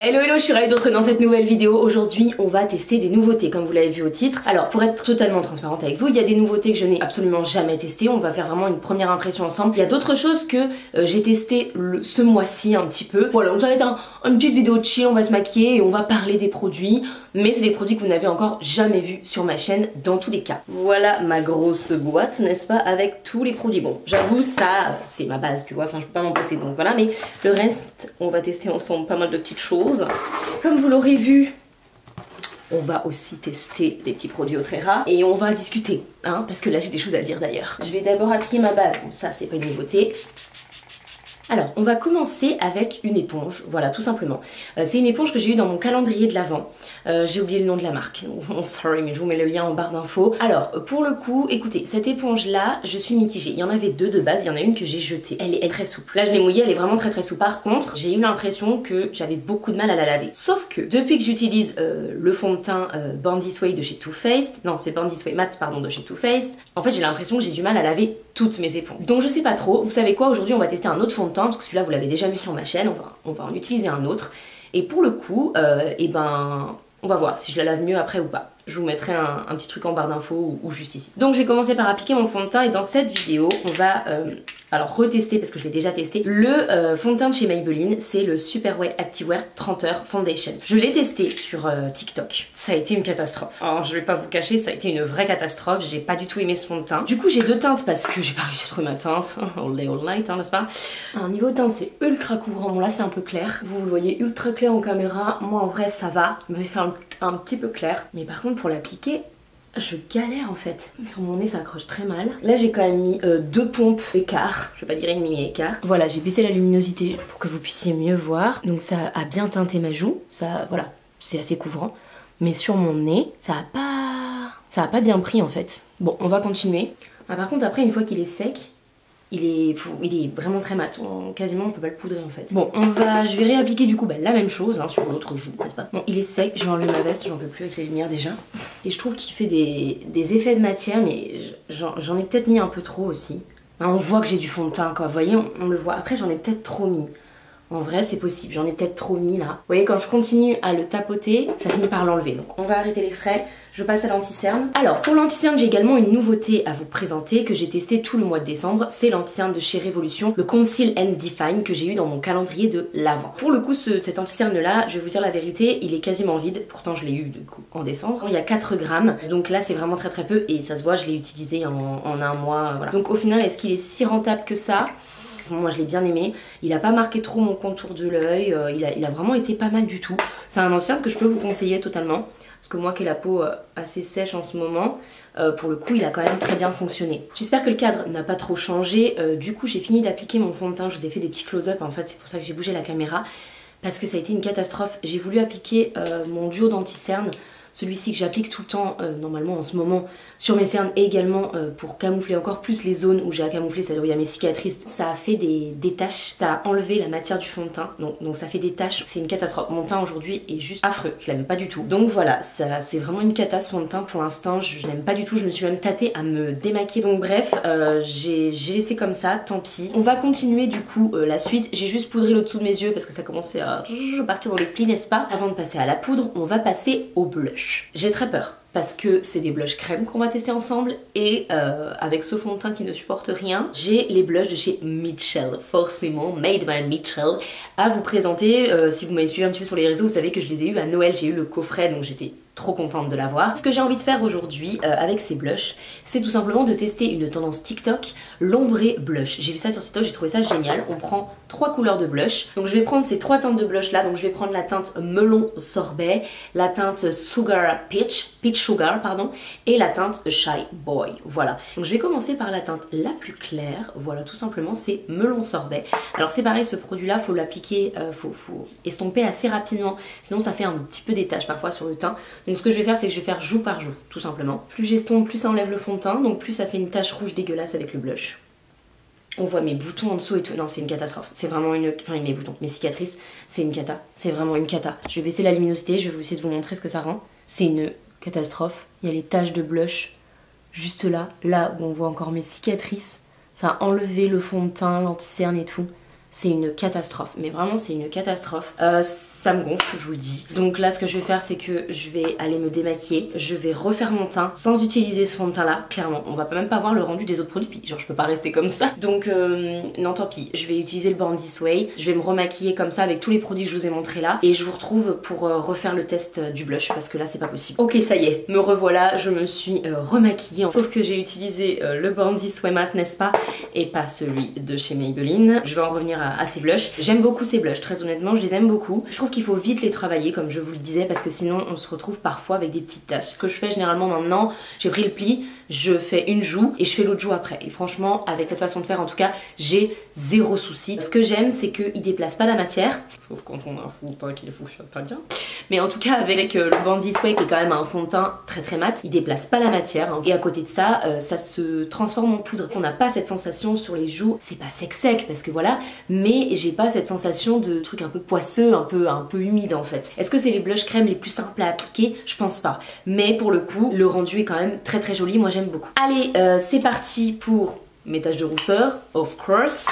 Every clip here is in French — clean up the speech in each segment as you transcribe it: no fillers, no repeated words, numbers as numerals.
Hello hello, je suis ravie de vous retrouver dans cette nouvelle vidéo. Aujourd'hui on va tester des nouveautés comme vous l'avez vu au titre. Alors pour être totalement transparente avec vous, il y a des nouveautés que je n'ai absolument jamais testées. On va faire vraiment une première impression ensemble. Il y a d'autres choses que j'ai testées ce mois-ci un petit peu. Voilà, donc ça va être une petite vidéo de chill, on va se maquiller et on va parler des produits. Mais c'est des produits que vous n'avez encore jamais vus sur ma chaîne dans tous les cas. Voilà ma grosse boîte, n'est-ce pas, avec tous les produits. Bon, j'avoue ça c'est ma base, tu vois, enfin je peux pas m'en passer donc voilà. Mais le reste, on va tester ensemble pas mal de petites choses. Comme vous l'aurez vu, on va aussi tester des petits produits Autrera et on va discuter, hein, parce que là j'ai des choses à dire d'ailleurs. Je vais d'abord appliquer ma base, bon ça c'est pas une nouveauté. Alors, on va commencer avec une éponge, voilà, tout simplement. C'est une éponge que j'ai eue dans mon calendrier de l'Avent. J'ai oublié le nom de la marque. Oh, sorry, mais je vous mets le lien en barre d'infos. Alors, pour le coup, écoutez, cette éponge-là, je suis mitigée. Il y en avait deux de base, il y en a une que j'ai jetée. Elle est très souple. Là, je l'ai mouillée, elle est vraiment très souple. Par contre, j'ai eu l'impression que j'avais beaucoup de mal à la laver. Sauf que, depuis que j'utilise le fond de teint Bandy Sway de chez Too Faced, non, c'est Bandy Sway Matte, pardon, de chez Too Faced, en fait, j'ai l'impression que j'ai du mal à laver toutes mes éponges. Donc, je sais pas trop. Vous savez quoi, aujourd'hui, on va tester un autre fond de teint, parce que celui-là, vous l'avez déjà vu sur ma chaîne, on va en utiliser un autre. Et pour le coup, et ben, on va voir si je la lave mieux après ou pas. Je vous mettrai un petit truc en barre d'infos ou juste ici. Donc je vais commencer par appliquer mon fond de teint et dans cette vidéo, on va alors retester, parce que je l'ai déjà testé, le fond de teint de chez Maybelline, c'est le Superwear Activewear 30 Heures Foundation. Je l'ai testé sur TikTok. Ça a été une catastrophe. Alors je vais pas vous cacher, ça a été une vraie catastrophe. J'ai pas du tout aimé ce fond de teint. Du coup j'ai deux teintes parce que j'ai pas réussi à trouver ma teinte. All day, all night, hein, n'est-ce pas? Alors niveau teinte, c'est ultra couvrant. Bon là c'est un peu clair. Vous le voyez ultra clair en caméra. Moi en vrai ça va, mais un petit peu clair. Mais par contre pour l'appliquer, je galère en fait. Sur mon nez ça accroche très mal. Là j'ai quand même mis deux pompes écart. Je vais pas dire une demi écart. Voilà, j'ai baissé la luminosité pour que vous puissiez mieux voir. Donc ça a bien teinté ma joue. Ça, voilà, c'est assez couvrant. Mais sur mon nez, ça a pas bien pris en fait. Bon, on va continuer. Ah, par contre après une fois qu'il est sec, il est vraiment très mat, quasiment on peut pas le poudrer en fait. Bon, je vais réappliquer du coup la même chose hein, sur l'autre joue, n'est-ce pas? Bon, il est sec, je vais enlever ma veste, j'en peux plus avec les lumières déjà. Et je trouve qu'il fait des effets de matière, mais j'en ai peut-être mis un peu trop aussi. On voit que j'ai du fond de teint quoi, vous voyez, on le voit. Après j'en ai peut-être trop mis. En vrai c'est possible, j'en ai peut-être trop mis là. Vous voyez quand je continue à le tapoter, ça finit par l'enlever. Donc on va arrêter les frais, je passe à l'anti-cerne. Alors pour l'anti-cerne j'ai également une nouveauté à vous présenter que j'ai testé tout le mois de décembre. C'est l'anti-cerne de chez Révolution, le Conceal and Define que j'ai eu dans mon calendrier de l'Avent. Pour le coup cet anti-cerne là, je vais vous dire la vérité, il est quasiment vide. Pourtant je l'ai eu du coup en décembre. Il y a 4 grammes, donc là c'est vraiment très peu et ça se voit, je l'ai utilisé en un mois. Voilà. Donc au final est-ce qu'il est si rentable que ça? Moi je l'ai bien aimé, il a pas marqué trop mon contour de l'œil, il a vraiment été pas mal du tout. C'est un ancien que je peux vous conseiller totalement, parce que moi qui ai la peau assez sèche en ce moment, pour le coup il a quand même très bien fonctionné. J'espère que le cadre n'a pas trop changé, du coup j'ai fini d'appliquer mon fond de teint, je vous ai fait des petits close-up en fait, c'est pour ça que j'ai bougé la caméra, parce que ça a été une catastrophe. J'ai voulu appliquer mon duo d'anti-cerne, celui-ci que j'applique tout le temps normalement en ce moment sur mes cernes et également pour camoufler encore plus les zones où j'ai à camoufler, c'est-à-dire où il y a mes cicatrices. Ça a fait des taches, ça a enlevé la matière du fond de teint, donc ça fait des taches, c'est une catastrophe. Mon teint aujourd'hui est juste affreux, je l'aime pas du tout. Donc voilà, c'est vraiment une cata ce fond de teint pour l'instant, je l'aime pas du tout, je me suis même tâtée à me démaquiller. Donc bref, j'ai laissé comme ça, tant pis. On va continuer du coup la suite, j'ai juste poudré le dessous de mes yeux parce que ça commençait à partir dans les plis, n'est-ce pas? Avant de passer à la poudre, on va passer au blush. J'ai très peur parce que c'est des blushs crème qu'on va tester ensemble et avec ce fond de teint qui ne supporte rien, j'ai les blushs de chez Mitchell, forcément Made by Mitchell, à vous présenter. Si vous m'avez suivi un petit peu sur les réseaux, vous savez que je les ai eu à Noël, j'ai eu le coffret donc j'étais trop contente de l'avoir. Ce que j'ai envie de faire aujourd'hui avec ces blushs, c'est tout simplement de tester une tendance TikTok, l'ombré blush. J'ai vu ça sur TikTok, j'ai trouvé ça génial. On prend 3 couleurs de blush. Donc je vais prendre ces 3 teintes de blush là. Donc je vais prendre la teinte melon sorbet, la teinte sugar peach sugar pardon, et la teinte shy boy. Voilà. Donc je vais commencer par la teinte la plus claire. Voilà, tout simplement c'est melon sorbet. Alors c'est pareil, ce produit là, faut l'appliquer, faut estomper assez rapidement. Sinon ça fait un petit peu des taches parfois sur le teint. Donc ce que je vais faire, c'est que je vais faire joue par joue, tout simplement. Plus j'estompe, plus ça enlève le fond de teint, donc plus ça fait une tache rouge dégueulasse avec le blush. On voit mes boutons en dessous et tout. Non, c'est une catastrophe. C'est vraiment une... Enfin, mes boutons, mes cicatrices, c'est une cata. C'est vraiment une cata. Je vais baisser la luminosité, je vais essayer de vous montrer ce que ça rend. C'est une catastrophe. Il y a les taches de blush juste là, là où on voit encore mes cicatrices. Ça a enlevé le fond de teint, l'anti-cerne et tout. c'est une catastrophe, mais vraiment c'est une catastrophe. Ça me gonfle, je vous le dis. Donc là ce que je vais faire c'est que je vais aller me démaquiller, je vais refaire mon teint sans utiliser ce fond de teint là, clairement. On va même pas voir le rendu des autres produits, puis genre je peux pas rester comme ça. Donc non tant pis, je vais utiliser le Born This Way, je vais me remaquiller comme ça avec tous les produits que je vous ai montrés là, et je vous retrouve pour refaire le test du blush parce que là c'est pas possible. Ok, ça y est, me revoilà, je me suis remaquillée, sauf que j'ai utilisé le Born This Way matte, n'est-ce pas, et pas celui de chez Maybelline. Je vais en revenir à ces blushs. J'aime beaucoup ces blushs, très honnêtement, je les aime beaucoup. Je trouve qu'il faut vite les travailler comme je vous le disais parce que sinon on se retrouve parfois avec des petites taches. Ce que je fais généralement maintenant, j'ai pris le pli, je fais une joue et je fais l'autre joue après. Et franchement, avec cette façon de faire en tout cas, j'ai zéro souci. Ce que j'aime, c'est qu'il déplace pas la matière, sauf quand on a un fond de teint qui ne fonctionne pas bien. Mais en tout cas, avec le Born This Way qui est quand même un fond de teint très mat, il déplace pas la matière. Hein. Et à côté de ça, ça se transforme en poudre. On n'a pas cette sensation sur les joues, c'est pas sec parce que voilà, mais j'ai pas cette sensation de truc un peu poisseux, un peu humide en fait. Est-ce que c'est les blush crème les plus simples à appliquer? Je pense pas. Mais pour le coup, le rendu est quand même très joli, moi j'aime beaucoup. Allez, c'est parti pour mes taches de rousseur, of course.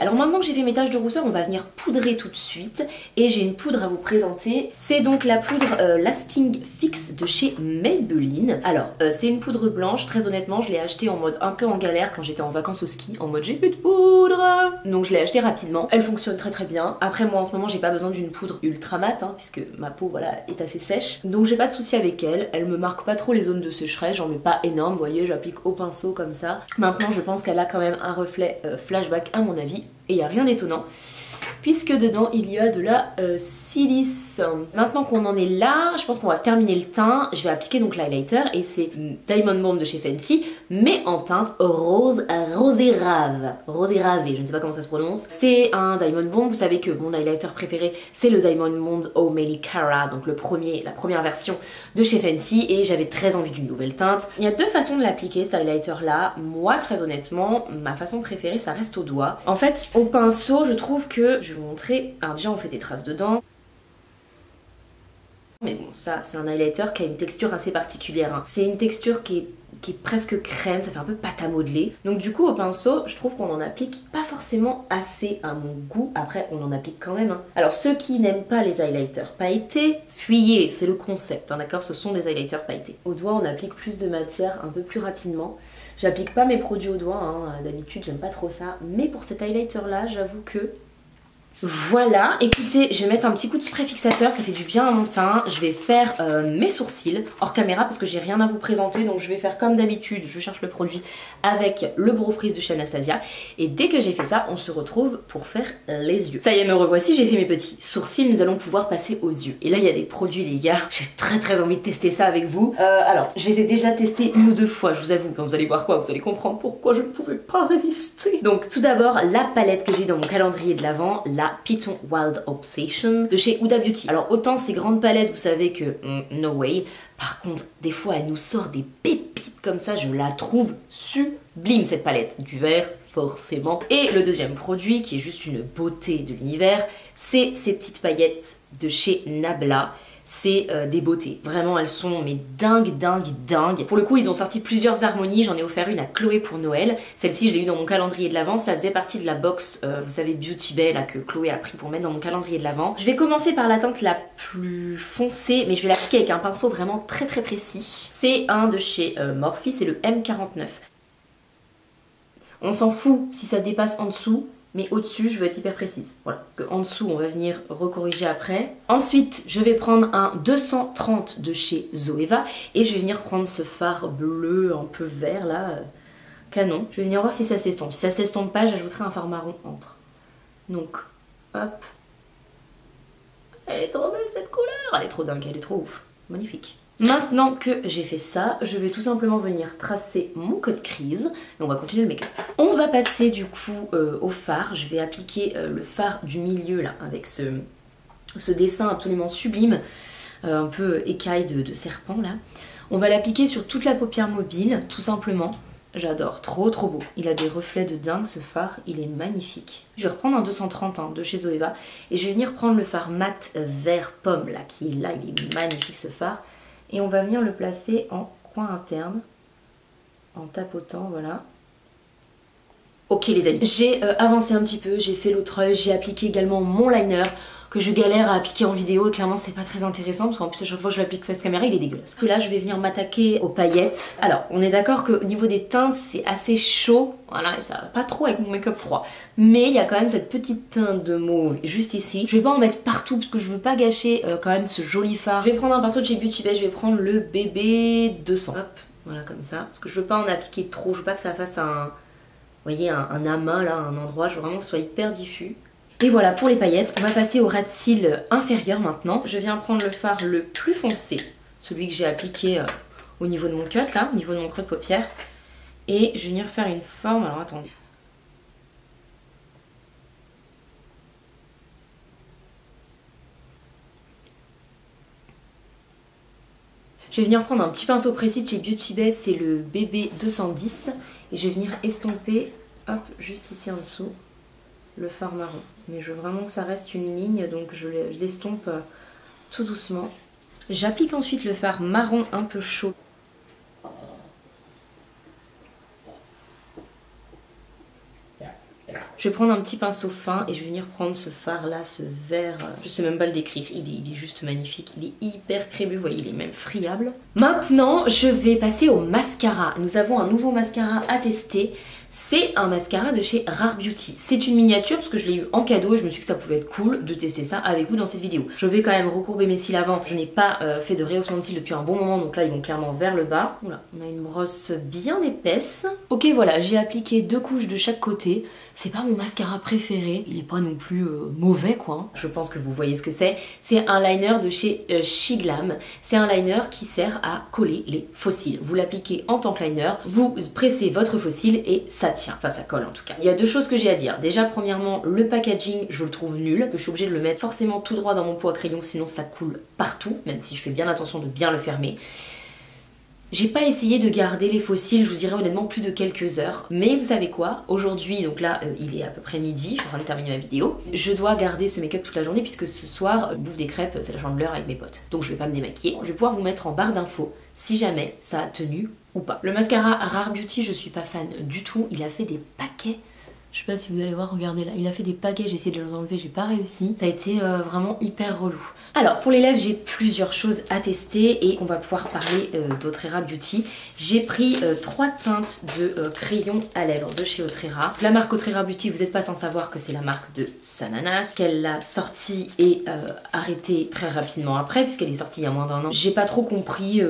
Alors maintenant que j'ai fait mes taches de rousseur, on va venir poudrer tout de suite et j'ai une poudre à vous présenter. C'est donc la poudre Lasting Fix de chez Maybelline. Alors c'est une poudre blanche, très honnêtement je l'ai achetée en mode un peu en galère quand j'étais en vacances au ski, en mode j'ai plus de poudre. Donc je l'ai achetée rapidement, elle fonctionne très bien. Après moi en ce moment j'ai pas besoin d'une poudre ultra mat hein, puisque ma peau voilà est assez sèche. Donc j'ai pas de souci avec elle, elle me marque pas trop les zones de sécheresse, j'en mets pas énorme, vous voyez j'applique au pinceau comme ça. Maintenant je pense qu'elle a quand même un reflet flashback à mon avis. Et il n'y a rien d'étonnant puisque dedans il y a de la silice. Maintenant qu'on en est là, je pense qu'on va terminer le teint. Je vais appliquer donc l'highlighter et c'est Diamond Bomb de chez Fenty mais en teinte rose rosé rave. Rosé ravé, je ne sais pas comment ça se prononce. C'est un Diamond Bomb, vous savez que mon highlighter préféré c'est le Diamond Bomb Oh Cara, donc la première version de chez Fenty et j'avais très envie d'une nouvelle teinte. Il y a deux façons de l'appliquer cet highlighter là. Moi très honnêtement, ma façon préférée ça reste au doigt. En fait au pinceau je trouve que, je vais vous montrer, alors déjà on fait des traces dedans. Mais bon ça c'est un highlighter qui a une texture assez particulière. Hein. C'est une texture qui est presque crème, ça fait un peu pâte à modeler. Donc du coup au pinceau je trouve qu'on en applique pas forcément assez à mon goût. Après on en applique quand même. Hein. Alors ceux qui n'aiment pas les highlighters pailletés, fuyez, c'est le concept, hein, d'accord, ce sont des highlighters pailletés. Au doigt on applique plus de matière un peu plus rapidement. J'applique pas mes produits au doigt, hein. D'habitude j'aime pas trop ça. Mais pour cet highlighter là j'avoue que... Voilà, écoutez, je vais mettre un petit coup de spray fixateur, ça fait du bien à mon teint. Je vais faire mes sourcils hors caméra parce que j'ai rien à vous présenter. Donc je vais faire comme d'habitude, je cherche le produit avec le Brow Freeze de chez Anastasia. Et dès que j'ai fait ça, on se retrouve pour faire les yeux. Ça y est, me revoici, j'ai fait mes petits sourcils, nous allons pouvoir passer aux yeux. Et là, il y a des produits les gars, j'ai très envie de tester ça avec vous. Alors, je les ai déjà testés une ou deux fois, je vous avoue. Quand vous allez voir quoi, vous allez comprendre pourquoi je ne pouvais pas résister. Donc tout d'abord, la palette que j'ai dans mon calendrier de l'Avent, la Python Wild Obsession de chez Huda Beauty. Alors autant ces grandes palettes, vous savez que no way. Par contre, des fois elle nous sort des pépites comme ça, je la trouve sublime cette palette. Du vert, forcément. Et le deuxième produit, qui est juste une beauté de l'univers, c'est ces petites paillettes de chez Nabla. C'est des beautés. Vraiment, elles sont mais dingues. Pour le coup, ils ont sorti plusieurs harmonies. J'en ai offert une à Chloé pour Noël. Celle-ci, je l'ai eu dans mon calendrier de l'Avent. Ça faisait partie de la box, vous savez, Beauty Bay, là, que Chloé a pris pour mettre dans mon calendrier de l'Avent. Je vais commencer par la teinte la plus foncée, mais je vais l'appliquer avec un pinceau vraiment très précis. C'est un de chez Morphe, c'est le M49. On s'en fout si ça dépasse en dessous. Mais au-dessus, je veux être hyper précise. Voilà. En dessous, on va venir recorriger après. Ensuite, je vais prendre un 230 de chez Zoeva. Et je vais venir prendre ce fard bleu un peu vert là. Canon. Je vais venir voir si ça s'estompe. Si ça s'estompe pas, j'ajouterai un fard marron entre. Donc, hop. Elle est trop belle cette couleur. Elle est trop dingue, elle est trop ouf. Magnifique. Maintenant que j'ai fait ça, je vais tout simplement venir tracer mon code crease et on va continuer le make-up. On va passer du coup au fard. Je vais appliquer le fard du milieu là avec ce dessin absolument sublime, un peu écaille de serpent là. On va l'appliquer sur toute la paupière mobile tout simplement. J'adore, trop beau. Il a des reflets de dingue ce fard, il est magnifique. Je vais reprendre un 230 hein, de chez Zoeva et je vais venir prendre le fard mat vert pomme là qui est là, il est magnifique ce fard. Et on va venir le placer en coin interne, en tapotant, voilà. Ok les amis, j'ai avancé un petit peu, j'ai fait l'autre œil, j'ai appliqué également mon liner que je galère à appliquer en vidéo et clairement c'est pas très intéressant parce qu'en plus à chaque fois que je l'applique face caméra il est dégueulasse. Que là je vais venir m'attaquer aux paillettes. Alors on est d'accord qu'au niveau des teintes c'est assez chaud, voilà, et ça va pas trop avec mon make-up froid. Mais il y a quand même cette petite teinte de mauve juste ici. Je vais pas en mettre partout parce que je veux pas gâcher quand même ce joli fard. Je vais prendre un pinceau de chez Beauty Bay, je vais prendre le BB 200. Hop, voilà comme ça. Parce que je veux pas en appliquer trop, je veux pas que ça fasse un... Vous voyez, un amas là, un endroit, je veux vraiment que ce soit hyper diffus. Et voilà pour les paillettes, on va passer au ras de cils inférieur maintenant. Je viens prendre le fard le plus foncé, celui que j'ai appliqué au niveau de mon cut là, au niveau de mon creux de paupière. Et je vais venir faire une forme, alors attendez. Je vais venir prendre un petit pinceau précis de chez Beauty Bay, c'est le BB 210. Et je vais venir estomper, hop, juste ici en dessous, le fard marron. Mais je veux vraiment que ça reste une ligne, donc je l'estompe tout doucement. J'applique ensuite le fard marron un peu chaud. Je vais prendre un petit pinceau fin et je vais venir prendre ce fard là, ce vert, je sais même pas le décrire, il est juste magnifique, il est hyper crémeux, vous voyez, il est même friable. Maintenant, je vais passer au mascara. Nous avons un nouveau mascara à tester. C'est un mascara de chez Rare Beauty. C'est une miniature parce que je l'ai eu en cadeau et je me suis dit que ça pouvait être cool de tester ça avec vous dans cette vidéo. Je vais quand même recourber mes cils avant. Je n'ai pas fait de rehaussement de cils depuis un bon moment, donc là ils vont clairement vers le bas. Voilà, on a une brosse bien épaisse. Ok voilà, j'ai appliqué 2 couches de chaque côté. C'est pas mon mascara préféré, il est pas non plus mauvais quoi. Je pense que vous voyez ce que c'est. C'est un liner de chez Shiglam. C'est un liner qui sert à coller les faux cils. Vous l'appliquez en tant que liner, vous pressez votre faux cil et ça tient. Enfin ça colle en tout cas. Il y a 2 choses que j'ai à dire. Déjà premièrement, le packaging je le trouve nul. Je suis obligée de le mettre forcément tout droit dans mon pot à crayon sinon ça coule partout, même si je fais bien attention de bien le fermer. J'ai pas essayé de garder les faux cils, je vous dirais honnêtement plus de quelques heures. Mais vous savez quoi, aujourd'hui, donc là il est à peu près midi, je suis en train de terminer ma vidéo. Je dois garder ce make-up toute la journée puisque ce soir, bouffe des crêpes, c'est la chandeleur avec mes potes. Donc je vais pas me démaquiller. Je vais pouvoir vous mettre en barre d'infos si jamais ça a tenu ou pas. Le mascara Rare Beauty, je suis pas fan du tout. Il a fait des paquets. Je sais pas si vous allez voir, regardez là, il a fait des paquets, j'ai essayé de les enlever, j'ai pas réussi. Ça a été vraiment hyper relou. Alors pour les lèvres, j'ai plusieurs choses à tester et on va pouvoir parler d'Autrera Beauty. J'ai pris 3 teintes de crayon à lèvres de chez Autrera. La marque Autrera Beauty, vous n'êtes pas sans savoir que c'est la marque de Sananas, qu'elle l'a sortie et arrêtée très rapidement après, puisqu'elle est sortie il y a moins d'1 an. J'ai pas trop compris,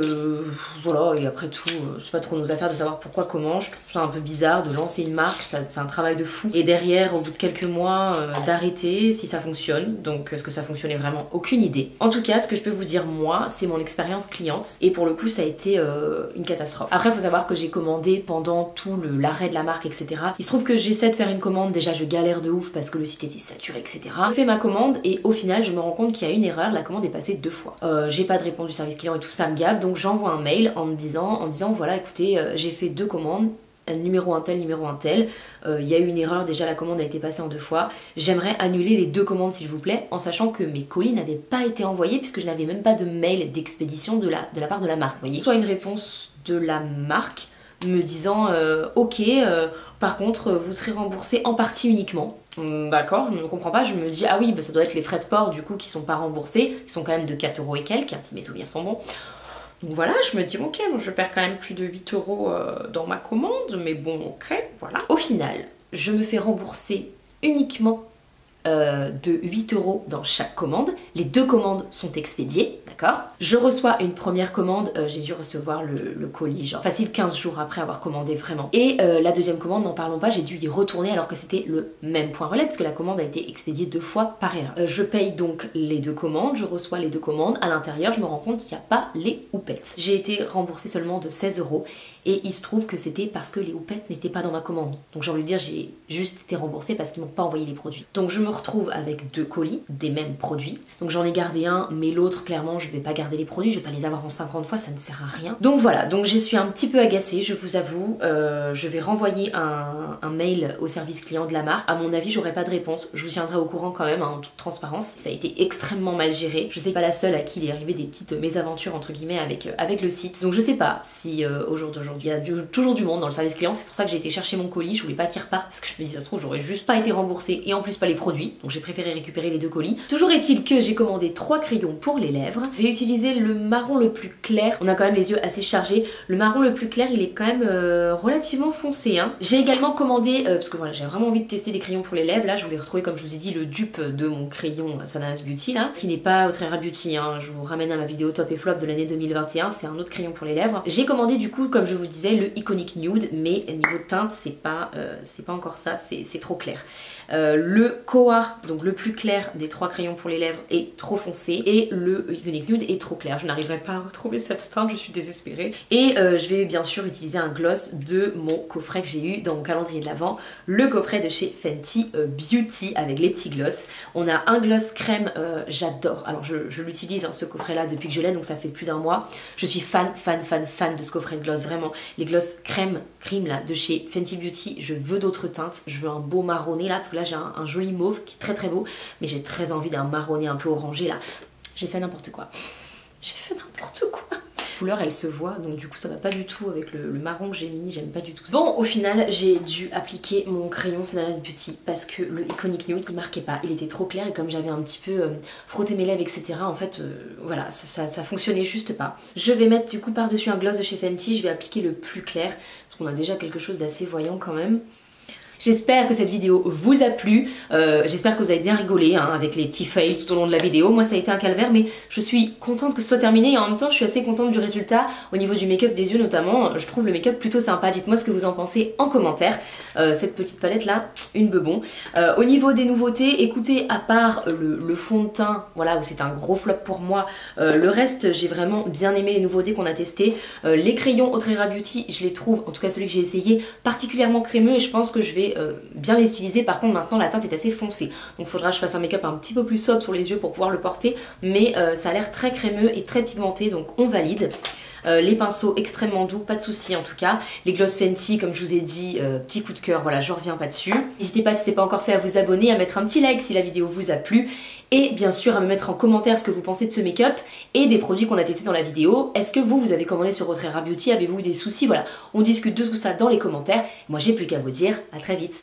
voilà, et après tout, c'est pas trop nos affaires de savoir pourquoi, comment. Je trouve ça un peu bizarre de lancer une marque, c'est un travail de fou. Et derrière, au bout de quelques mois, d'arrêter si ça fonctionne. Donc, est-ce que ça fonctionnait vraiment? Aucune idée. En tout cas, ce que je peux vous dire, moi, c'est mon expérience cliente. Et pour le coup, ça a été une catastrophe. Après, il faut savoir que j'ai commandé pendant tout l'arrêt de la marque, etc. Il se trouve que j'essaie de faire une commande. Déjà, je galère de ouf parce que le site était saturé, etc. Je fais ma commande et au final, je me rends compte qu'il y a une erreur. La commande est passée 2 fois. J'ai pas de réponse du service client et tout ça me gave. Donc, j'envoie un mail en me disant voilà, écoutez, j'ai fait 2 commandes. Numéro un tel, numéro un tel. Il y a eu une erreur, déjà la commande a été passée en 2 fois. J'aimerais annuler les 2 commandes s'il vous plaît, en sachant que mes colis n'avaient pas été envoyés puisque je n'avais même pas de mail d'expédition de la part de la marque, voyez. Soit une réponse de la marque me disant ok, par contre vous serez remboursé en partie uniquement. D'accord, je ne comprends pas, je me dis ah oui, bah, ça doit être les frais de port du coup qui sont pas remboursés, qui sont quand même de 4 € et quelques, si mes souvenirs sont bons. Donc voilà, je me dis ok, bon, je perds quand même plus de 8 € dans ma commande, mais bon ok, voilà. Au final, je me fais rembourser uniquement de 8 € dans chaque commande. Les 2 commandes sont expédiées, d'accord. Je reçois une première commande, j'ai dû recevoir le colis genre facile 15 jours après avoir commandé vraiment. Et la deuxième commande, n'en parlons pas, j'ai dû y retourner alors que c'était le même point relais parce que la commande a été expédiée 2 fois par erreur. Je paye donc les 2 commandes, je reçois les 2 commandes, à l'intérieur je me rends compte qu'il n'y a pas les houpettes. J'ai été remboursée seulement de 16 € et il se trouve que c'était parce que les houpettes n'étaient pas dans ma commande. Donc j'ai envie de dire, j'ai juste été remboursée parce qu'ils m'ont pas envoyé les produits. Donc je me retrouve avec 2 colis des mêmes produits. Donc j'en ai gardé un, mais l'autre clairement je vais pas garder les produits, je vais pas les avoir en 50 fois, ça ne sert à rien. Donc voilà, donc je suis un petit peu agacée, je vous avoue. Je vais renvoyer un mail au service client de la marque. À mon avis, j'aurai pas de réponse. Je vous tiendrai au courant quand même, hein, en toute transparence. Ça a été extrêmement mal géré. Je sais pas la seule à qui il est arrivé des petites mésaventures entre guillemets avec le site. Donc je sais pas si au jour d'aujourd'hui Il y a toujours du monde dans le service client, c'est pour ça que j'ai été chercher mon colis, je voulais pas qu'il reparte parce que je me dis ça se trouve j'aurais juste pas été remboursée et en plus pas les produits, donc j'ai préféré récupérer les 2 colis. Toujours est-il que j'ai commandé 3 crayons pour les lèvres. J'ai utilisé le marron le plus clair, on a quand même les yeux assez chargés, le marron le plus clair il est quand même relativement foncé hein. J'ai également commandé, parce que voilà j'ai vraiment envie de tester des crayons pour les lèvres, là je voulais retrouver comme je vous ai dit le dupe de mon crayon Sananas Beauty là, qui n'est pas Très Rare Beauty hein. Je vous ramène à ma vidéo top et flop de l'année 2021, c'est un autre crayon pour les lèvres. J'ai commandé du coup comme je vous disais le Iconic Nude, mais niveau teinte c'est pas encore ça, c'est trop clair. Le Koa, donc le plus clair des 3 crayons pour les lèvres est trop foncé et le Iconic Nude est trop clair. Je n'arriverai pas à retrouver cette teinte, je suis désespérée. Et je vais bien sûr utiliser un gloss de mon coffret que j'ai eu dans mon calendrier de l'Avent, le coffret de chez Fenty Beauty avec les petits gloss. On a un gloss crème, j'adore. Alors je l'utilise hein, ce coffret là depuis que je l'ai, donc ça fait plus d'1 mois. Je suis fan de ce coffret de gloss, vraiment. Les gloss crème là de chez Fenty Beauty, je veux d'autres teintes, je veux un beau marronné là, parce que là j'ai un joli mauve qui est très beau, mais j'ai très envie d'un marronné un peu orangé là. J'ai fait n'importe quoi. J'ai fait n'importe quoi. La couleur elle se voit, donc du coup ça va pas du tout avec le marron que j'ai mis, j'aime pas du tout ça. Bon, au final j'ai dû appliquer mon crayon Sananas Beauty parce que le Iconic Nude il marquait pas, il était trop clair et comme j'avais un petit peu frotté mes lèvres etc, en fait voilà ça fonctionnait juste pas. Je vais mettre du coup par dessus un gloss de chez Fenty, je vais appliquer le plus clair parce qu'on a déjà quelque chose d'assez voyant quand même. J'espère que cette vidéo vous a plu, j'espère que vous avez bien rigolé hein, avec les petits fails tout au long de la vidéo. Moi ça a été un calvaire mais je suis contente que ce soit terminé et en même temps je suis assez contente du résultat au niveau du make-up des yeux notamment. Je trouve le make-up plutôt sympa, dites-moi ce que vous en pensez en commentaire. Cette petite palette là, une bebon. Au niveau des nouveautés, écoutez, à part le fond de teint, voilà où c'est un gros flop pour moi, le reste j'ai vraiment bien aimé les nouveautés qu'on a testées. Les crayons Très Rare Beauty, je les trouve, en tout cas celui que j'ai essayé, particulièrement crémeux et je pense que je vais bien les utiliser. Par contre maintenant la teinte est assez foncée, donc il faudra que je fasse un make-up un petit peu plus sobre sur les yeux pour pouvoir le porter, mais ça a l'air très crémeux et très pigmenté, donc on valide. Les pinceaux extrêmement doux, pas de soucis en tout cas. Les gloss Fenty, comme je vous ai dit, petit coup de cœur, voilà, je reviens pas dessus. N'hésitez pas si ce n'est pas encore fait à vous abonner, à mettre un petit like si la vidéo vous a plu. Et bien sûr à me mettre en commentaire ce que vous pensez de ce make-up et des produits qu'on a testés dans la vidéo. Est-ce que vous avez commandé sur Très Rare Beauty? Avez-vous des soucis? Voilà, on discute de tout ça dans les commentaires. Moi j'ai plus qu'à vous dire à très vite.